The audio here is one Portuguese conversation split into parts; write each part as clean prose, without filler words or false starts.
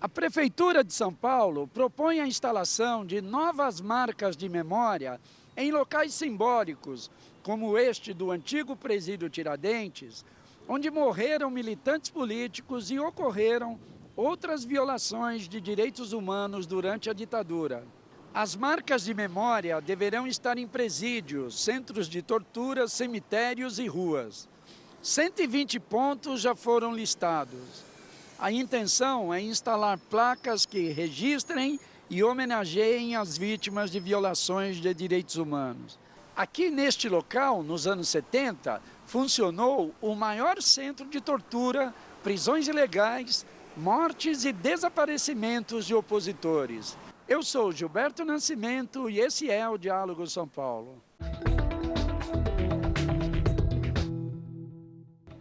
A Prefeitura de São Paulo propõe a instalação de novas marcas de memória em locais simbólicos, como este do antigo presídio Tiradentes, onde morreram militantes políticos e ocorreram outras violações de direitos humanos durante a ditadura. As marcas de memória deverão estar em presídios, centros de tortura, cemitérios e ruas. 120 pontos já foram listados. A intenção é instalar placas que registrem e homenageiem as vítimas de violações de direitos humanos. Aqui neste local, nos anos 70, funcionou o maior centro de tortura, prisões ilegais, mortes e desaparecimentos de opositores. Eu sou Gilberto Nascimento e esse é o Diálogo São Paulo.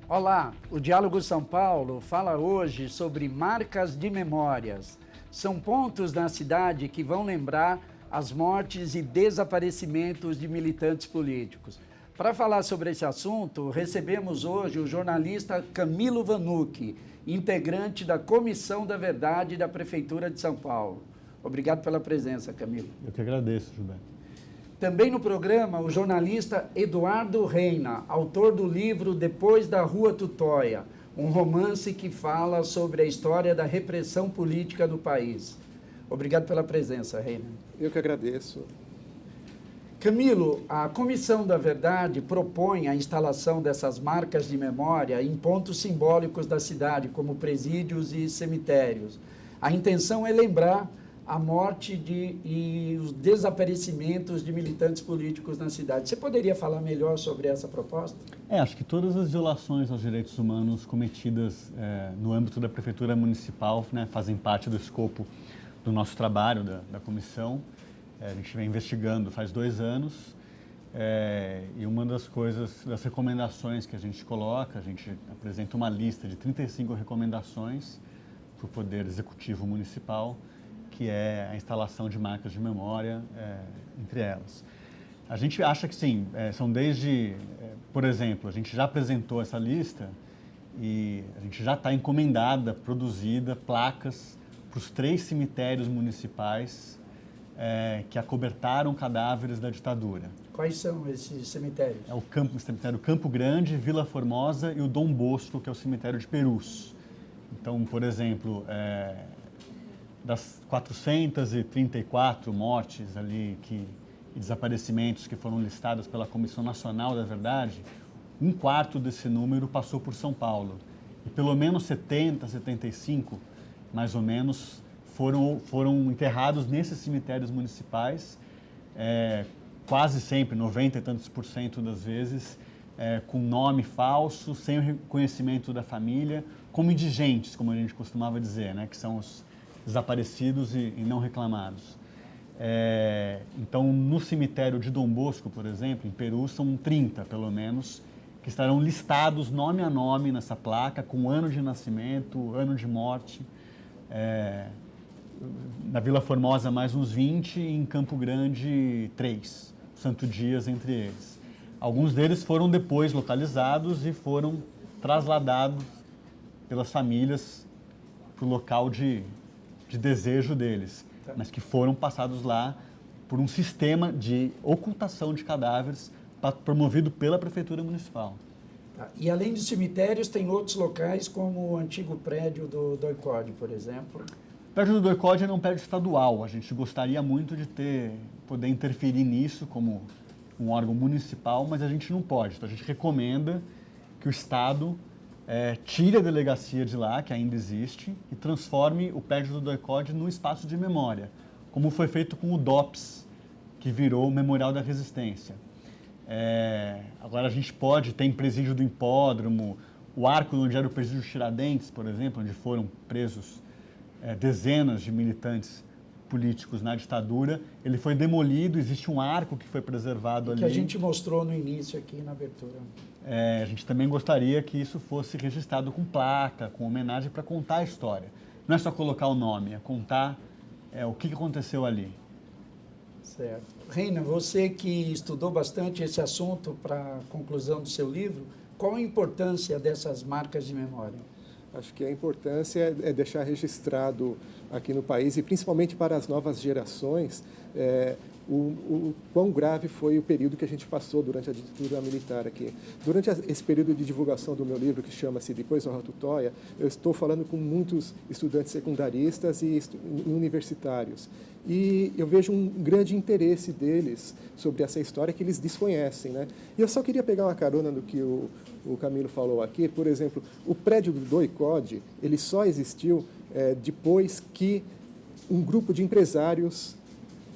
Olá, o Diálogo São Paulo fala hoje sobre marcas de memórias. São pontos na cidade que vão lembrar as mortes e desaparecimentos de militantes políticos. Para falar sobre esse assunto, recebemos hoje o jornalista Camilo Vanucchi, integrante da Comissão da Verdade da Prefeitura de São Paulo. Obrigado pela presença, Camilo. Eu que agradeço, Gilberto. Também no programa, o jornalista Eduardo Reina, autor do livro Depois da Rua Tutóia, um romance que fala sobre a história da repressão política do país. Obrigado pela presença, Reina. Eu que agradeço. Camilo, a Comissão da Verdade propõe a instalação dessas marcas de memória em pontos simbólicos da cidade, como presídios e cemitérios. A intenção é lembrar a morte e os desaparecimentos de militantes políticos na cidade. Você poderia falar melhor sobre essa proposta? Acho que todas as violações aos direitos humanos cometidas no âmbito da Prefeitura Municipal, né, fazem parte do escopo do nosso trabalho, da comissão. A gente vem investigando faz 2 anos e uma das recomendações que a gente coloca, a gente apresenta uma lista de 35 recomendações para o Poder Executivo Municipal, que é a instalação de marcas de memória entre elas. A gente acha que sim, são desde, por exemplo, a gente já apresentou essa lista e a gente já está encomendada, produzida placas para os 3 cemitérios municipais que acobertaram cadáveres da ditadura. Quais são esses cemitérios? É o cemitério Campo Grande, Vila Formosa e o Dom Bosco, que é o cemitério de Perus. Então, por exemplo, das 434 mortes ali e desaparecimentos que foram listados pela Comissão Nacional da Verdade, 1/4 desse número passou por São Paulo. E pelo menos 70, 75, mais ou menos, foram enterrados nesses cemitérios municipais, quase sempre, 90 e tantos % das vezes, com nome falso, sem o reconhecimento da família, como indigentes, como a gente costumava dizer, né, que são os desaparecidos e não reclamados. Então, no cemitério de Dom Bosco, por exemplo, em Peru, são 30, pelo menos, que estarão listados nome a nome nessa placa, com ano de nascimento, ano de morte. Na Vila Formosa, mais uns 20, e em Campo Grande, 3, Santo Dias entre eles. Alguns deles foram depois localizados e foram trasladados pelas famílias para o local de desejo deles, mas que foram passados lá por um sistema de ocultação de cadáveres promovido pela Prefeitura Municipal. E além de cemitérios, tem outros locais, como o antigo prédio do DOI-CODE, por exemplo? O prédio do DOI-CODE é um prédio estadual. A gente gostaria muito de poder interferir nisso como um órgão municipal, mas a gente não pode. Então, a gente recomenda que o Estado tire a delegacia de lá, que ainda existe, e transforme o prédio do DOI-CODE num espaço de memória, como foi feito com o DOPS, que virou o Memorial da Resistência. Agora a gente tem presídio do Hipódromo, o arco onde era o presídio Tiradentes, por exemplo, onde foram presos dezenas de militantes políticos na ditadura, ele foi demolido, existe um arco que foi preservado ali. Que a gente mostrou no início aqui na abertura. A gente também gostaria que isso fosse registrado com placa, com homenagem, para contar a história. Não é só colocar o nome, é contar o que aconteceu ali. Certo. Reina, você que estudou bastante esse assunto para a conclusão do seu livro, qual a importância dessas marcas de memória? Acho que a importância é deixar registrado aqui no país, e principalmente para as novas gerações, o quão grave foi o período que a gente passou durante a ditadura militar aqui. Durante esse período de divulgação do meu livro, que chama-se Depois do Tutóia, eu estou falando com muitos estudantes secundaristas e universitários. E eu vejo um grande interesse deles sobre essa história que eles desconhecem, né? E eu só queria pegar uma carona do que o Camilo falou aqui. Por exemplo, o prédio do DOI-CODE, ele só existiu depois que um grupo de empresários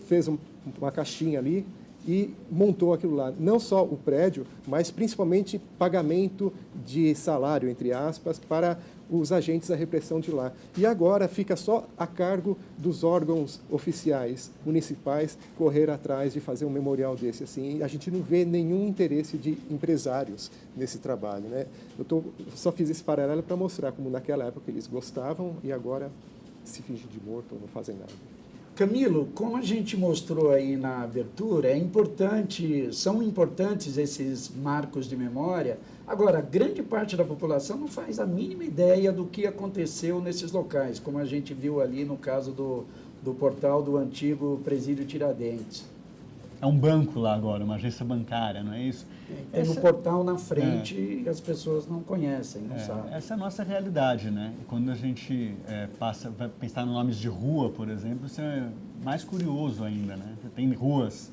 fez uma caixinha ali e montou aquilo lá. Não só o prédio, mas principalmente pagamento de salário, entre aspas, para os agentes da repressão de lá. E agora fica só a cargo dos órgãos oficiais municipais correr atrás de fazer um memorial desse. Assim, a gente não vê nenhum interesse de empresários nesse trabalho, né? Só fiz esse paralelo para mostrar como naquela época eles gostavam e agora se fingem de morto ou não fazem nada. Camilo, como a gente mostrou aí na abertura, são importantes esses marcos de memória. Agora, grande parte da população não faz a mínima ideia do que aconteceu nesses locais, como a gente viu ali no caso do portal do antigo Presídio Tiradentes. É um banco lá agora, uma agência bancária, não é isso? Tem um portal na frente e as pessoas não conhecem, não sabem. Essa é a nossa realidade, né? E quando a gente vai pensar em nomes de rua, por exemplo, isso é mais curioso ainda, né? Tem ruas,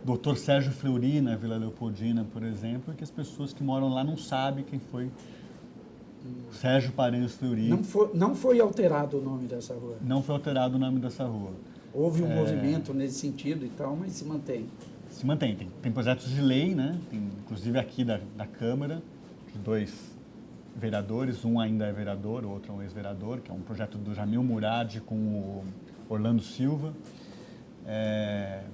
Dr. Sérgio Fleury, na Vila Leopoldina, por exemplo, que as pessoas que moram lá não sabem quem foi Sérgio Paranhos Fleury. Não foi alterado o nome dessa rua? Não foi alterado o nome dessa rua. Houve um movimento nesse sentido e tal, mas se mantém. Se mantém. Tem projetos de lei, né? Tem, inclusive aqui da Câmara, de 2 vereadores, um ainda é vereador, o outro é um ex-vereador, que é um projeto do Jamil Murad com o Orlando Silva,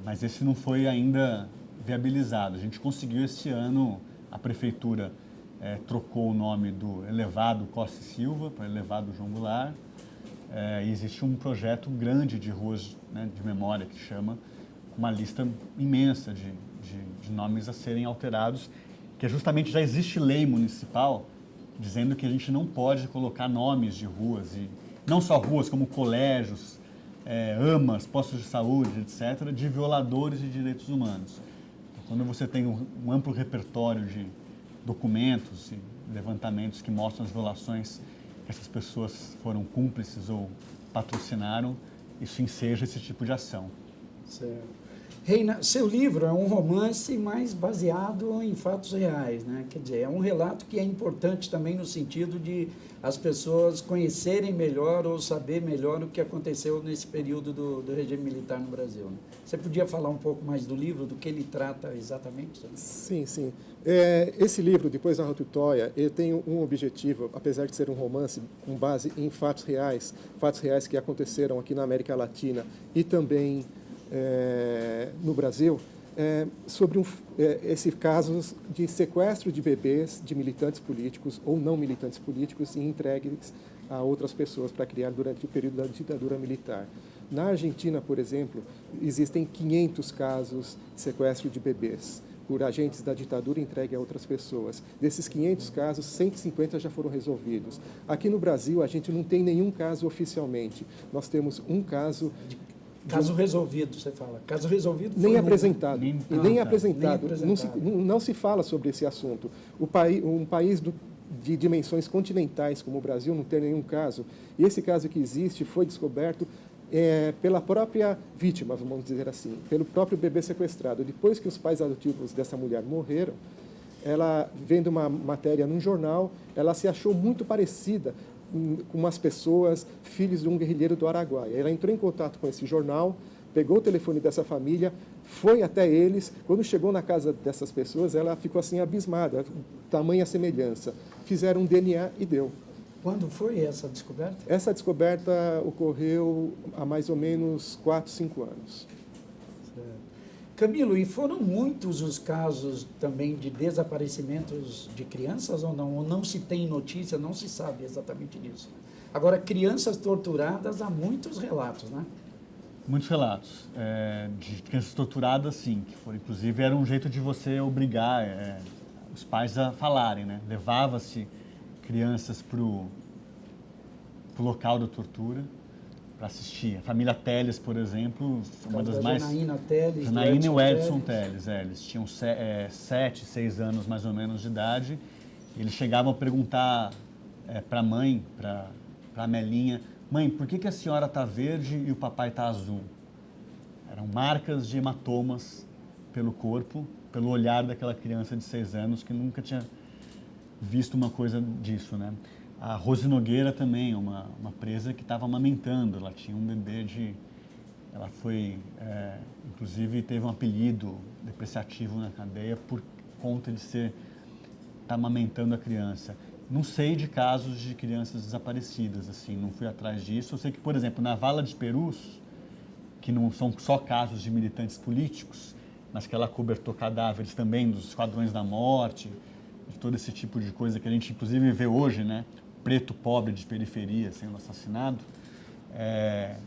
mas esse não foi ainda viabilizado. A gente conseguiu esse ano, a Prefeitura trocou o nome do Elevado Costa e Silva para Elevado João Goulart. E existe um projeto grande de ruas, né, de memória, que chama, uma lista imensa de nomes a serem alterados, que justamente já existe lei municipal dizendo que a gente não pode colocar nomes de ruas, e não só ruas, como colégios, AMAs, postos de saúde, etc., de violadores de direitos humanos. Então, quando você tem um amplo repertório de documentos e levantamentos que mostram as violações que essas pessoas foram cúmplices ou patrocinaram, isso enseja esse tipo de ação. Certo. Reina, seu livro é um romance mais baseado em fatos reais, né? Quer dizer, é um relato que é importante também no sentido de as pessoas conhecerem melhor ou saber melhor o que aconteceu nesse período do regime militar no Brasil, né? Você podia falar um pouco mais do livro, do que ele trata exatamente? Sim, sim. Esse livro, Depois da Tutóia, ele tem um objetivo, apesar de ser um romance com base em fatos reais que aconteceram aqui na América Latina e também no Brasil, sobre esse caso de sequestro de bebês de militantes políticos ou não militantes políticos e entregues a outras pessoas para criar durante o período da ditadura militar. Na Argentina, por exemplo, existem 500 casos de sequestro de bebês por agentes da ditadura entregue a outras pessoas. Desses 500 casos, 150 já foram resolvidos. Aqui no Brasil, a gente não tem nenhum caso oficialmente. Nós temos um caso... Caso resolvido, você fala. Caso resolvido foi nem apresentado. Nem apresentado. apresentado. Não se fala sobre esse assunto. Um país de dimensões continentais como o Brasil não tem nenhum caso. E esse caso que existe foi descoberto pela própria vítima, vamos dizer assim, pelo próprio bebê sequestrado. Depois que os pais adotivos dessa mulher morreram, ela, vendo uma matéria num jornal, ela se achou muito parecida com umas pessoas, filhos de um guerrilheiro do Araguaia. Ela entrou em contato com esse jornal, pegou o telefone dessa família, foi até eles. Quando chegou na casa dessas pessoas, ela ficou assim abismada, tamanha semelhança. Fizeram um DNA e deu. Quando foi essa descoberta? Essa descoberta ocorreu há mais ou menos 4, 5 anos. Certo. Camilo, e foram muitos os casos também de desaparecimentos de crianças ou não? Ou não se tem notícia, não se sabe exatamente disso? Agora, crianças torturadas, há muitos relatos, né? Muitos relatos. De crianças torturadas, sim. Inclusive, era um jeito de você obrigar os pais a falarem, né? Levava-se crianças para o para o local da tortura, para assistir. A família Telles, por exemplo, uma das mais... Janaína Telles, Janaína e o Edson Telles, eles tinham 7, 6 anos mais ou menos de idade. Eles chegavam a perguntar para a mãe, para a Melinha, mãe, por que a senhora está verde e o papai está azul? Eram marcas de hematomas pelo corpo, pelo olhar daquela criança de 6 anos que nunca tinha visto uma coisa disso, né? A Rose Nogueira também, uma presa que estava amamentando, ela tinha um bebê ela foi, inclusive teve um apelido depreciativo na cadeia por conta de estar amamentando a criança. Não sei de casos de crianças desaparecidas, assim, não fui atrás disso. Eu sei que, por exemplo, na Vala de Perus, que não são só casos de militantes políticos, mas que ela cobertou cadáveres também dos esquadrões da morte, de todo esse tipo de coisa que a gente inclusive vê hoje, né? Preto pobre de periferia sendo assassinado.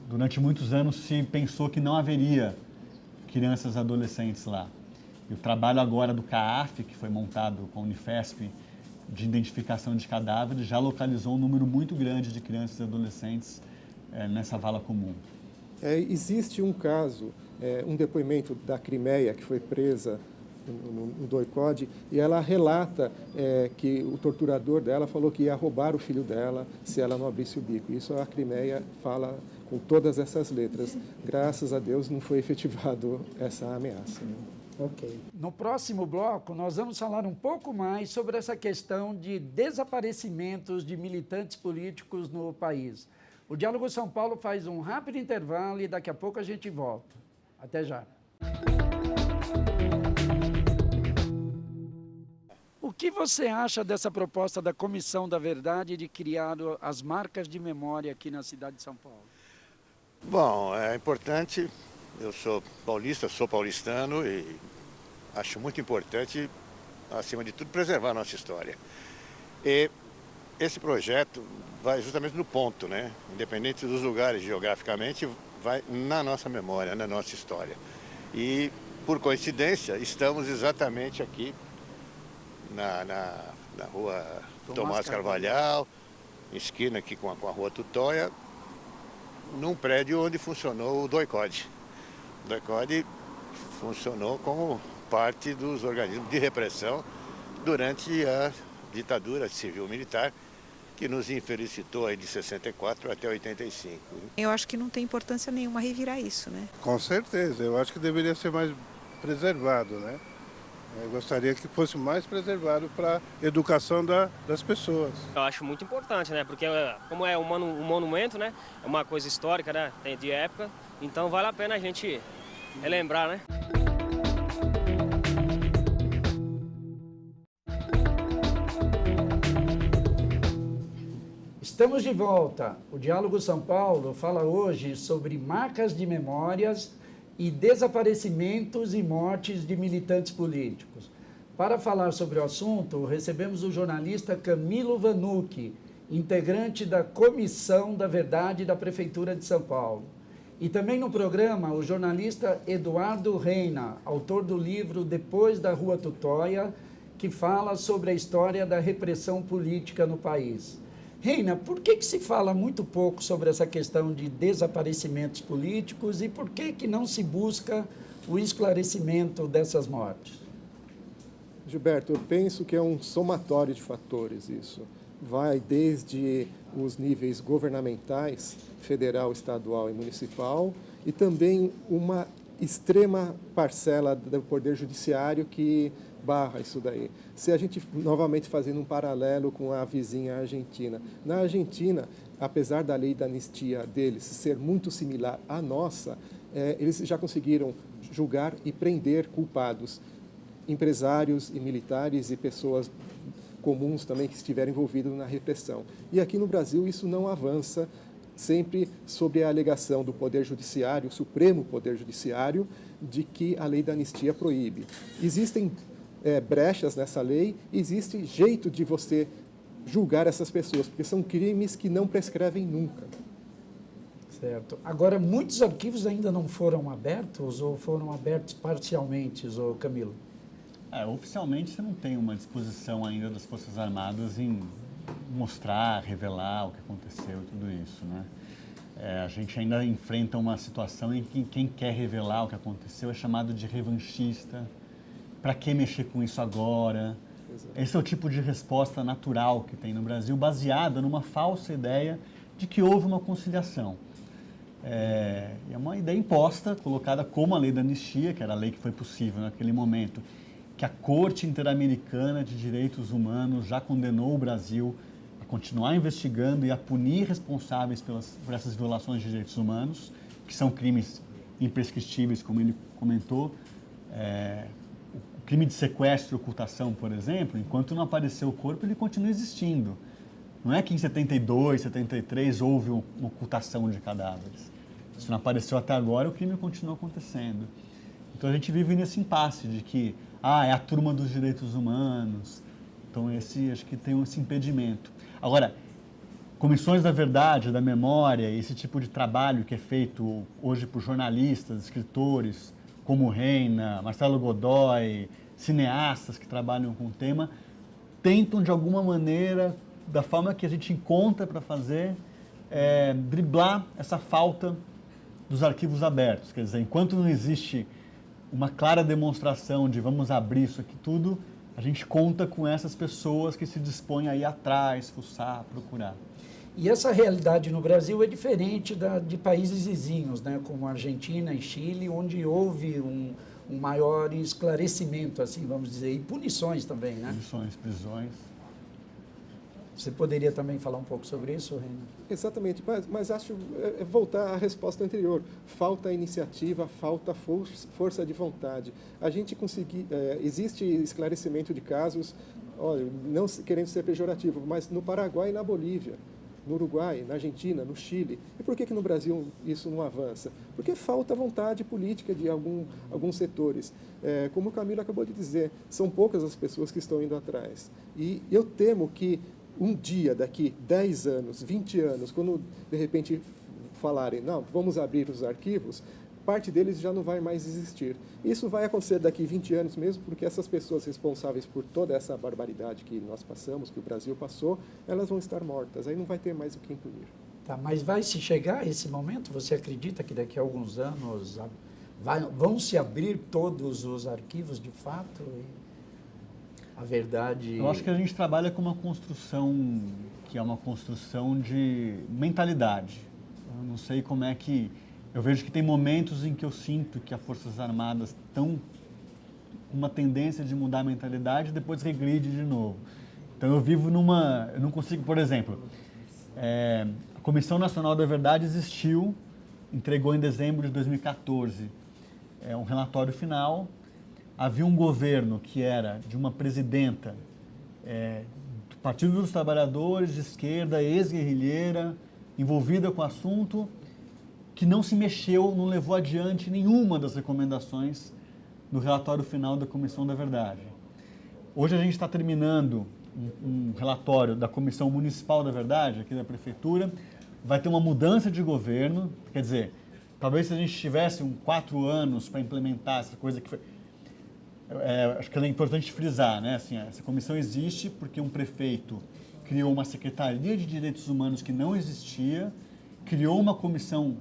Durante muitos anos se pensou que não haveria crianças e adolescentes lá. E o trabalho agora do CAAF, que foi montado com a Unifesp, de identificação de cadáveres, já localizou um número muito grande de crianças e adolescentes nessa vala comum. Existe um caso, um depoimento da Crimeia, que foi presa no DOI-CODE, e ela relata que o torturador dela falou que ia roubar o filho dela se ela não abrisse o bico. Isso a Crimeia fala com todas essas letras. Graças a Deus não foi efetivado essa ameaça, né? Ok. No próximo bloco, nós vamos falar um pouco mais sobre essa questão de desaparecimentos de militantes políticos no país. O Diálogo São Paulo faz um rápido intervalo e daqui a pouco a gente volta. Até já. O que você acha dessa proposta da Comissão da Verdade de criar as marcas de memória aqui na cidade de São Paulo? Bom, é importante, eu sou paulista, sou paulistano e acho muito importante, acima de tudo, preservar a nossa história. E esse projeto vai justamente no ponto, né? Independente dos lugares geograficamente, vai na nossa memória, na nossa história. E, por coincidência, estamos exatamente aqui na rua Tomás Carvalhal, esquina aqui com a rua Tutóia, num prédio onde funcionou o DOI-CODE. O DOI-CODE funcionou como parte dos organismos de repressão durante a ditadura civil-militar, que nos infelicitou aí de 64 até 85. Eu acho que não tem importância nenhuma revirar isso, né? Com certeza, eu acho que deveria ser mais preservado, né? Eu gostaria que fosse mais preservado para a educação das pessoas. Eu acho muito importante, né? Porque como é um monumento, né? É uma coisa histórica, né? Tem de época, então vale a pena a gente relembrar, né? Estamos de volta. O Diálogo São Paulo fala hoje sobre marcas de memórias e desaparecimentos e mortes de militantes políticos. Para falar sobre o assunto, recebemos o jornalista Camilo Vanucchi, integrante da Comissão da Verdade da Prefeitura de São Paulo. E também no programa, o jornalista Eduardo Reina, autor do livro Depois da Rua Tutóia, que fala sobre a história da repressão política no país. Reina, por que se fala muito pouco sobre essa questão de desaparecimentos políticos e por que não se busca o esclarecimento dessas mortes? Gilberto, eu penso que é um somatório de fatores isso. Vai desde os níveis governamentais, federal, estadual e municipal, e também uma extrema parcela do Poder Judiciário que barra isso daí. Se a gente, novamente fazendo um paralelo com a vizinha Argentina. Na Argentina, apesar da lei da anistia deles ser muito similar à nossa, eles já conseguiram julgar e prender culpados, empresários e militares e pessoas comuns também que estiveram envolvidos na repressão. E aqui no Brasil isso não avança, sempre sob a alegação do Poder Judiciário, o Supremo Poder Judiciário, de que a lei da anistia proíbe. Existem brechas nessa lei, existe jeito de você julgar essas pessoas, porque são crimes que não prescrevem nunca. Certo. Agora, muitos arquivos ainda não foram abertos ou foram abertos parcialmente, Camilo? Oficialmente você não tem uma disposição ainda das Forças Armadas em mostrar, revelar o que aconteceu e tudo isso, né? A gente ainda enfrenta uma situação em que quem quer revelar o que aconteceu é chamado de revanchista. Para que mexer com isso agora? Exato. Esse é o tipo de resposta natural que tem no Brasil, baseada numa falsa ideia de que houve uma conciliação. É uma ideia imposta, colocada como a lei da anistia, que era a lei que foi possível naquele momento, que a Corte Interamericana de Direitos Humanos já condenou o Brasil a continuar investigando e a punir responsáveis por essas violações de direitos humanos, que são crimes imprescritíveis, como ele comentou. O crime de sequestro e ocultação, por exemplo, enquanto não apareceu o corpo, ele continua existindo. Não é que em 72, 73 houve uma ocultação de cadáveres. Se não apareceu até agora, o crime continua acontecendo. Então a gente vive nesse impasse de que é a turma dos direitos humanos. Então acho que tem esse impedimento. Agora, comissões da verdade, da memória, esse tipo de trabalho que é feito hoje por jornalistas, escritores, como Reina, Marcelo Godoy, cineastas que trabalham com o tema, tentam de alguma maneira, da forma que a gente encontra para fazer, driblar essa falta dos arquivos abertos. Quer dizer, enquanto não existe uma clara demonstração de vamos abrir isso aqui tudo, a gente conta com essas pessoas que se dispõem a ir atrás, fuçar, procurar. E essa realidade no Brasil é diferente de países vizinhos, né, como Argentina e Chile, onde houve um maior esclarecimento, assim, vamos dizer, e punições também, né? Punições, prisões. Você poderia também falar um pouco sobre isso, Reina? Exatamente, mas acho voltar à resposta anterior. Falta iniciativa, falta força de vontade. A gente conseguir, existe esclarecimento de casos, olha, não querendo ser pejorativo, mas no Paraguai e na Bolívia, no Uruguai, na Argentina, no Chile. E por que no Brasil isso não avança? Porque falta vontade política de alguns setores. Como o Camilo acabou de dizer, são poucas as pessoas que estão indo atrás. E eu temo que um dia, daqui 10 anos, 20 anos, quando de repente falarem, não, vamos abrir os arquivos, parte deles já não vai mais existir. Isso vai acontecer daqui 20 anos mesmo, porque essas pessoas responsáveis por toda essa barbaridade que nós passamos, que o Brasil passou, elas vão estar mortas, aí não vai ter mais o que punir. Tá, mas vai se chegar a esse momento? Você acredita que daqui a alguns anos vão se abrir todos os arquivos de fato? A verdade... Eu acho que a gente trabalha com uma construção que é uma construção de mentalidade. Eu não sei como é que... Eu vejo que tem momentos em que eu sinto que as Forças Armadas estão com uma tendência de mudar a mentalidade e depois regride de novo. Então eu vivo numa... Eu não consigo, por exemplo... a Comissão Nacional da Verdade existiu, entregou em dezembro de 2014 um relatório final. Havia um governo que era de uma presidenta do Partido dos Trabalhadores, de esquerda, ex-guerrilheira, envolvida com o assunto, que não se mexeu, não levou adiante nenhuma das recomendações do relatório final da Comissão da Verdade. Hoje a gente está terminando um relatório da Comissão Municipal da Verdade, aqui da Prefeitura. Vai ter uma mudança de governo, quer dizer, talvez se a gente tivesse 4 anos para implementar essa coisa que foi... acho que é importante frisar, né? Assim, essa comissão existe porque um prefeito criou uma Secretaria de Direitos Humanos que não existia, criou uma comissão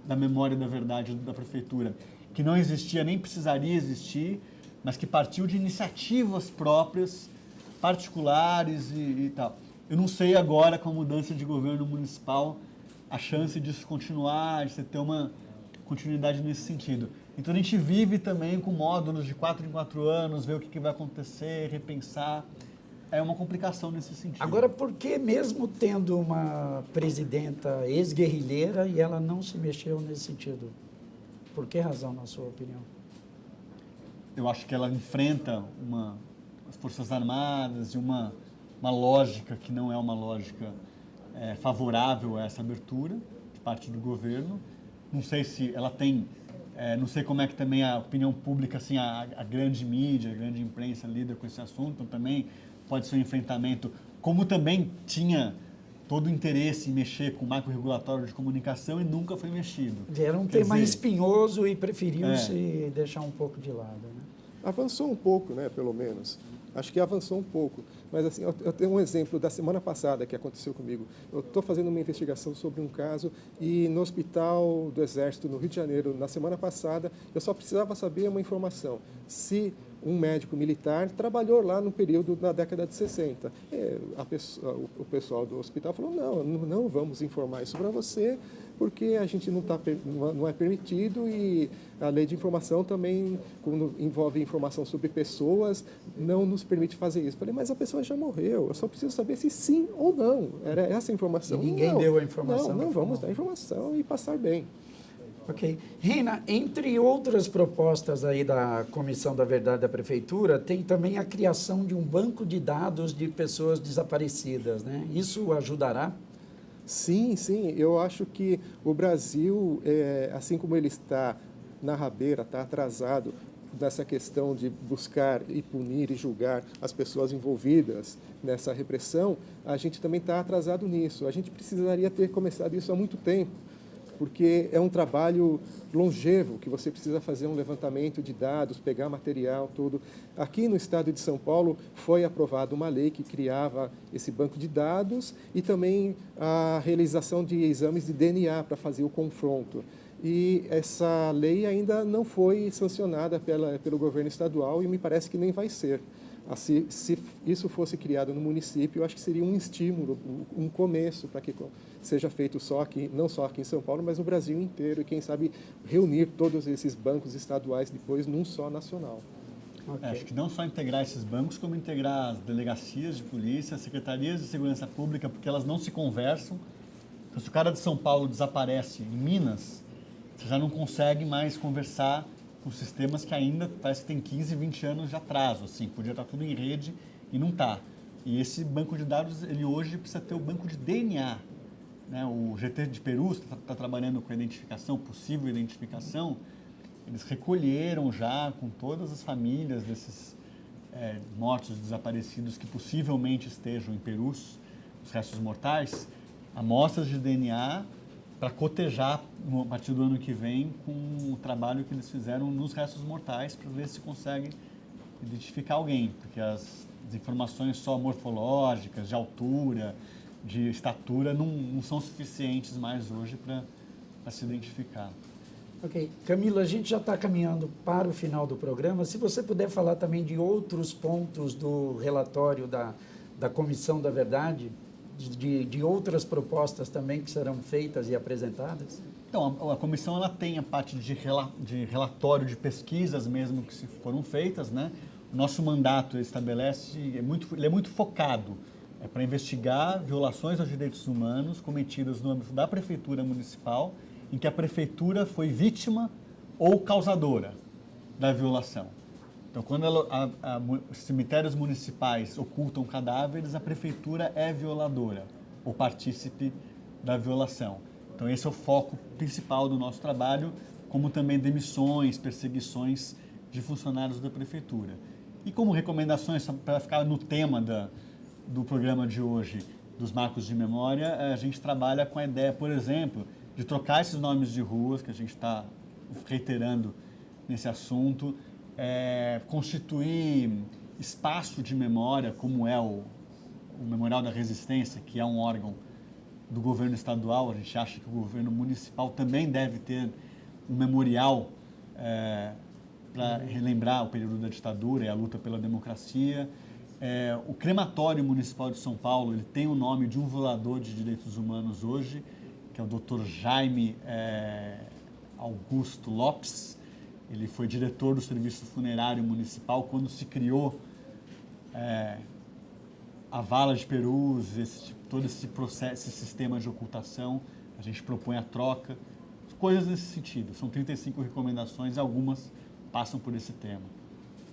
da memória e da verdade da Prefeitura que não existia, nem precisaria existir, mas que partiu de iniciativas próprias, particulares e tal. Eu não sei agora, com a mudança de governo municipal, a chance disso continuar, de você ter uma continuidade nesse sentido. Então a gente vive também com módulos de 4 em 4 anos, ver o que vai acontecer, repensar. É uma complicação nesse sentido. Agora, por que mesmo tendo uma presidenta ex-guerrilheira e ela não se mexeu nesse sentido? Por que razão, na sua opinião? Eu acho que ela enfrenta as Forças Armadas e uma lógica que não é uma lógica favorável a essa abertura de parte do governo. Não sei se ela tem... não sei como é que também a opinião pública, assim, a grande mídia, a grande imprensa lida com esse assunto, então também pode ser um enfrentamento, como também tinha todo o interesse em mexer com o marco regulatório de comunicação e nunca foi mexido. Era um tema espinhoso e preferiu se deixar um pouco de lado, né? Avançou um pouco, né, pelo menos. Acho que avançou um pouco. Mas, assim, eu tenho um exemplo da semana passada que aconteceu comigo. Eu estou fazendo uma investigação sobre um caso e no Hospital do Exército, no Rio de Janeiro, na semana passada, eu só precisava saber uma informação. Se um médico militar trabalhou lá no período na década de 60. O pessoal do hospital falou, não vamos informar isso para você, porque a gente não é permitido e a lei de informação também, quando envolve informação sobre pessoas, não nos permite fazer isso. Falei, mas a pessoa já morreu, eu só preciso saber se sim ou não. Era essa a informação. E ninguém deu a informação. Não vamos dar a informação e passar bem. Ok. Reina, entre outras propostas aí da Comissão da Verdade da Prefeitura, tem também a criação de um banco de dados de pessoas desaparecidas, né? Isso ajudará? Sim. Eu acho que o Brasil, assim como ele está na rabeira, está atrasado nessa questão de buscar e punir e julgar as pessoas envolvidas nessa repressão, a gente também está atrasado nisso. A gente precisaria ter começado isso há muito tempo, porque é um trabalho longevo, que você precisa fazer um levantamento de dados, pegar material, tudo. Aqui no estado de São Paulo foi aprovada uma lei que criava esse banco de dados e também a realização de exames de DNA para fazer o confronto. E essa lei ainda não foi sancionada pelo governo estadual e me parece que nem vai ser. Assim, se isso fosse criado no município, eu acho que seria um estímulo, um começo para que seja feito não só aqui em São Paulo, mas no Brasil inteiro, e quem sabe reunir todos esses bancos estaduais depois num só nacional. Okay. Acho que não só integrar esses bancos, como integrar as delegacias de polícia, as secretarias de segurança pública, porque elas não se conversam. Então, se o cara de São Paulo desaparece em Minas, você já não consegue mais conversar com sistemas que ainda parece que tem 15, 20 anos de atraso, assim, podia estar tudo em rede e não está. E esse banco de dados, ele hoje precisa ter o banco de DNA. Né? O GT de Perus está trabalhando com a identificação, possível identificação, eles recolheram já com todas as famílias desses mortos desaparecidos que possivelmente estejam em Perus, os restos mortais, amostras de DNA para cotejar, a partir do ano que vem, com o trabalho que eles fizeram nos restos mortais, para ver se conseguem identificar alguém, porque as informações só morfológicas, de altura, de estatura, não são suficientes mais hoje para se identificar. Ok. Camila, a gente já está caminhando para o final do programa. Se você puder falar também de outros pontos do relatório da Comissão da Verdade, de outras propostas também que serão feitas e apresentadas? Então, a comissão ela tem a parte de relatório de pesquisas mesmo que se foram feitas, né? O nosso mandato estabelece, ele é muito focado para investigar violações aos direitos humanos cometidas no âmbito da prefeitura municipal, em que a prefeitura foi vítima ou causadora da violação. Então, quando os cemitérios municipais ocultam cadáveres, a prefeitura é violadora ou partícipe da violação. Então, esse é o foco principal do nosso trabalho, como também demissões, perseguições de funcionários da prefeitura. E como recomendações, para ficar no tema do programa de hoje, dos marcos de memória, a gente trabalha com a ideia, por exemplo, de trocar esses nomes de ruas, que a gente está reiterando nesse assunto, constituir espaço de memória, como é o Memorial da Resistência, que é um órgão do governo estadual. A gente acha que o governo municipal também deve ter um memorial para relembrar o período da ditadura e a luta pela democracia. O crematório municipal de São Paulo, ele tem o nome de um violador de direitos humanos hoje, que é o Dr. Jaime Augusto Lopes. Ele foi diretor do Serviço Funerário Municipal quando se criou a Vala de Perus, todo esse processo, esse sistema de ocultação. A gente propõe a troca, coisas nesse sentido. São 35 recomendações e algumas passam por esse tema.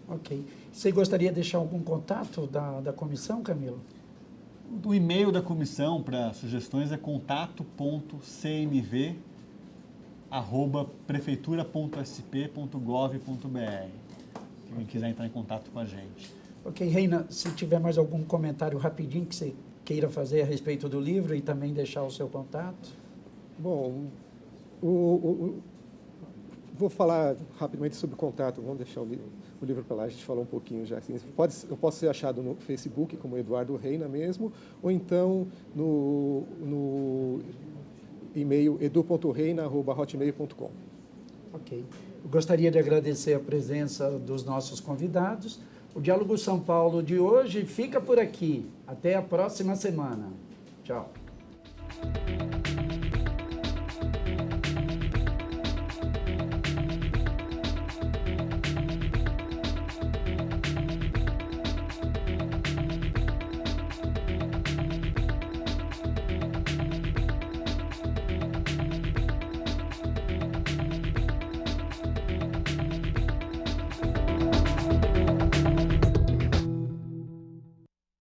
Ok. Você gostaria de deixar algum contato da comissão, Camilo? O e-mail da comissão para sugestões é contato.cmv@prefeitura.sp.gov.br. Quem quiser entrar em contato com a gente. Ok, Reina, se tiver mais algum comentário rapidinho que você queira fazer a respeito do livro e também deixar o seu contato. Bom, Vou falar rapidamente sobre o contato, vamos deixar o livro para lá, a gente falou um pouquinho já. Assim, eu posso ser achado no Facebook, como Eduardo Reina mesmo, ou então no e-mail edu.reina@hotmail.com. Ok. Eu gostaria de agradecer a presença dos nossos convidados. O Diálogo São Paulo de hoje fica por aqui. Até a próxima semana. Tchau.